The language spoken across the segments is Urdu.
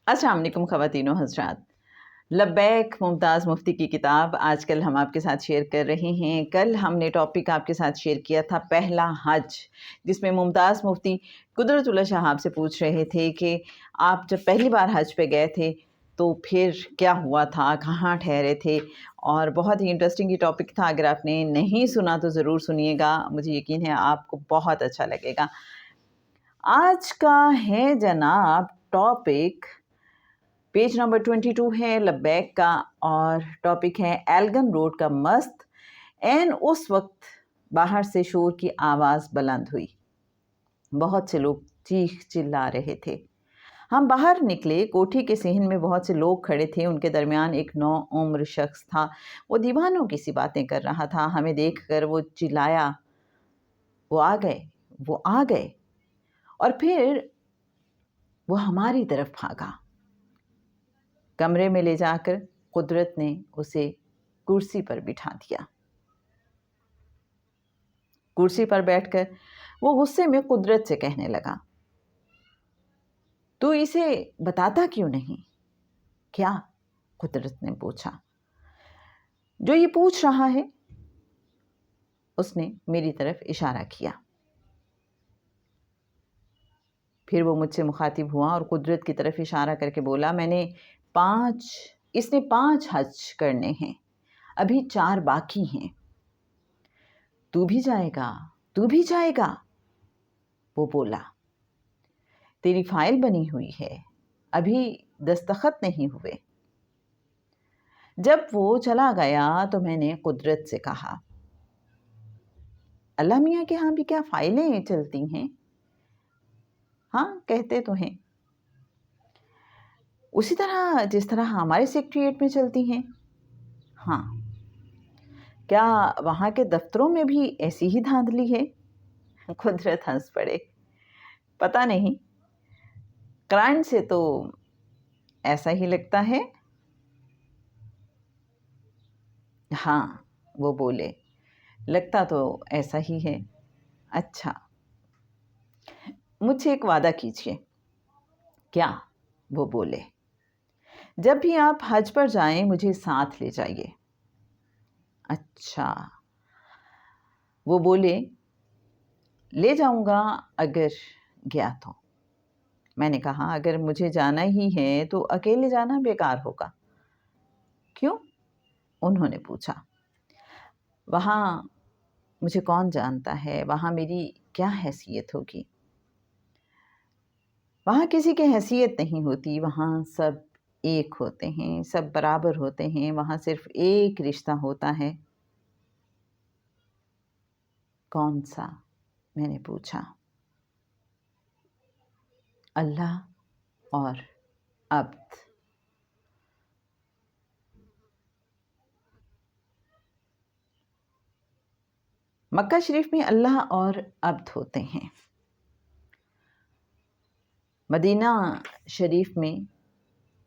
السلام علیکم خواتین و حضرات. لبیک ممتاز مفتی کی کتاب آج کل ہم آپ کے ساتھ شیئر کر رہے ہیں. کل ہم نے ٹاپک آپ کے ساتھ شیئر کیا تھا پہلا حج، جس میں ممتاز مفتی قدرت اللہ شہاب سے پوچھ رہے تھے کہ آپ جب پہلی بار حج پہ گئے تھے تو پھر کیا ہوا تھا، کہاں ٹھہرے تھے، اور بہت ہی انٹرسٹنگ یہ ٹاپک تھا. اگر آپ نے نہیں سنا تو ضرور سنیے گا، مجھے یقین ہے آپ کو بہت اچھا لگے گا. آج کا ہے جناب ٹاپک، پیج نمبر 22 ہے لبیک کا، اور ٹاپک ہے ایلگن روڈ کا مست. اس وقت باہر سے شور کی آواز بلند ہوئی. بہت سے لوگ چیخ چلا رہے تھے. ہم باہر نکلے. کوٹھی کے صحن میں بہت سے لوگ کھڑے تھے. ان کے درمیان ایک نو عمر شخص تھا. وہ دیوانوں کی سی باتیں کر رہا تھا. ہمیں دیکھ کر وہ چلایا، وہ آ گئے، وہ آ گئے، اور پھر وہ ہماری طرف بھاگا. کمرے میں لے جا کر قدرت نے اسے کرسی پر بٹھا دیا. کرسی پر بیٹھ کر وہ غصے میں قدرت سے کہنے لگا، تو اسے بتاتا کیوں نہیں؟ کیا؟ قدرت نے پوچھا. جو یہ پوچھ رہا ہے. اس نے میری طرف اشارہ کیا. پھر وہ مجھ سے مخاطب ہوا اور قدرت کی طرف اشارہ کر کے بولا، اس نے 5 حج کرنے ہیں، ابھی 4 باقی ہیں. تو بھی جائے گا، تو بھی جائے گا، وہ بولا. تیری فائل بنی ہوئی ہے، ابھی دستخط نہیں ہوئے. جب وہ چلا گیا تو میں نے قدرت سے کہا، اللہ میاں کے ہاں بھی کیا فائلیں چلتی ہیں؟ ہاں کہتے تو ہیں، اسی طرح جس طرح ہمارے سیکریٹریٹ میں چلتی ہیں. ہاں. کیا وہاں کے دفتروں میں بھی ایسی ہی دھاندلی ہے؟ قدرت ہنس پڑے. پتہ نہیں، کلائنٹ سے تو ایسا ہی لگتا ہے. ہاں، وہ بولے، لگتا تو ایسا ہی ہے. اچھا، مجھ سے ایک وعدہ کیجیے. کیا؟ وہ بولے، جب بھی آپ حج پر جائیں مجھے ساتھ لے جائیے. اچھا. وہ بولے، لے جاؤں گا اگر گیا تو. میں نے کہا، اگر مجھے جانا ہی ہے تو اکیلے جانا بیکار ہوگا. کیوں؟ انہوں نے پوچھا. وہاں مجھے کون جانتا ہے، وہاں میری کیا حیثیت ہوگی؟ وہاں کسی کی حیثیت نہیں ہوتی، وہاں سب ایک ہوتے ہیں، سب برابر ہوتے ہیں. وہاں صرف ایک رشتہ ہوتا ہے. کون سا؟ میں نے پوچھا. اللہ اور عبد. مکہ شریف میں اللہ اور عبد ہوتے ہیں. مدینہ شریف میں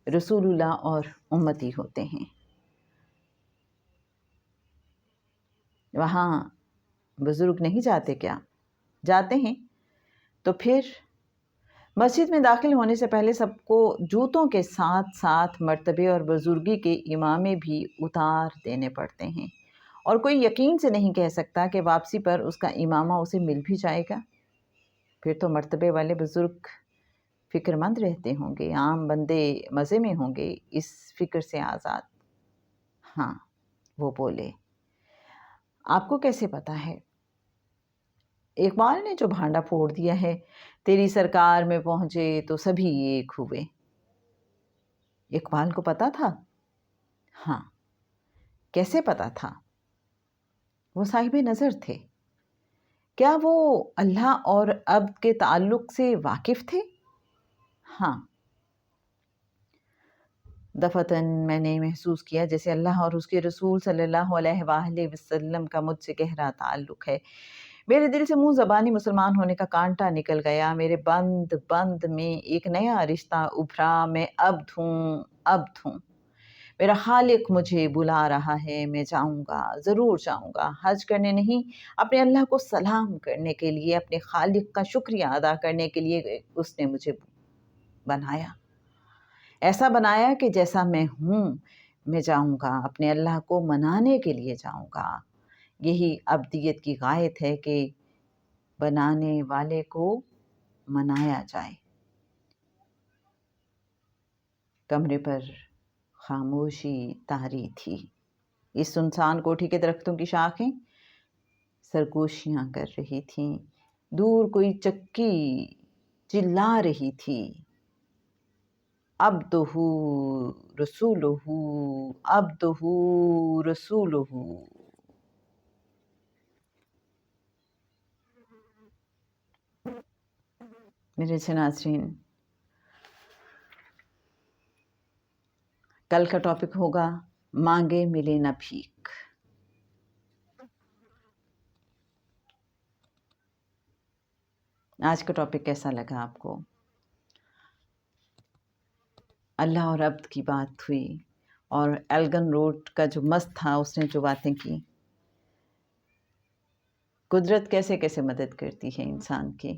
رسول اللہ اور امتی ہوتے ہیں. وہاں بزرگ نہیں جاتے کیا؟ جاتے ہیں. تو پھر مسجد میں داخل ہونے سے پہلے سب کو جوتوں کے ساتھ ساتھ مرتبے اور بزرگی کے امامے بھی اتار دینے پڑتے ہیں، اور کوئی یقین سے نہیں کہہ سکتا کہ واپسی پر اس کا امامہ اسے مل بھی جائے گا. پھر تو مرتبے والے بزرگ فکر مند رہتے ہوں گے، عام بندے مزے میں ہوں گے، اس فکر سے آزاد. ہاں، وہ بولے. آپ کو کیسے پتا ہے؟ اقبال نے جو بھانڈا پھوڑ دیا ہے، تیری سرکار میں پہنچے تو سبھی ایک ہوئے. اقبال کو پتا تھا؟ ہاں. کیسے پتا تھا؟ وہ صاحب نظر تھے. کیا وہ اللہ اور عبد کے تعلق سے واقف تھے؟ ہاں. دفعتاً میں نے محسوس کیا جیسے اللہ اور اس کے رسول صلی اللہ علیہ وآلہ وسلم کا مجھ سے گہرا تعلق ہے. میرے دل سے منہ زبانی مسلمان ہونے کا کانٹا نکل گیا. میرے بند میں ایک نیا رشتہ ابھرا. میں عبد ہوں. میرا خالق مجھے بلا رہا ہے. میں جاؤں گا، ضرور جاؤں گا. حج کرنے نہیں، اپنے اللہ کو سلام کرنے کے لیے، اپنے خالق کا شکریہ ادا کرنے کے لیے اس نے مجھے بنایا. ایسا بنایا کہ جیسا میں ہوں میں جاؤں گا، اپنے اللہ کو منانے کے لیے جاؤں گا۔ یہی ابدیت کی غایت ہے کہ بنانے والے کو منایا جائے۔ کمرے پر خاموشی طاری تھی۔ اس سنسان کوٹھی کے درختوں کی شاخیں سرگوشیاں کر رہی تھیں۔ دور کوئی چکی چلا رہی تھی، عبدہ رسولہ، عبدہ رسولہ۔ میرے اچھے ناظرین، کل کا ٹاپک ہوگا مانگے ملے نہ بھیک۔ آج کا ٹاپک کیسا لگا آپ کو؟ اللہ اور عبد کی بات ہوئی، اور ایلگن روڈ کا جو مست تھا اس نے جو باتیں کی، قدرت کیسے کیسے مدد کرتی ہے انسان کی۔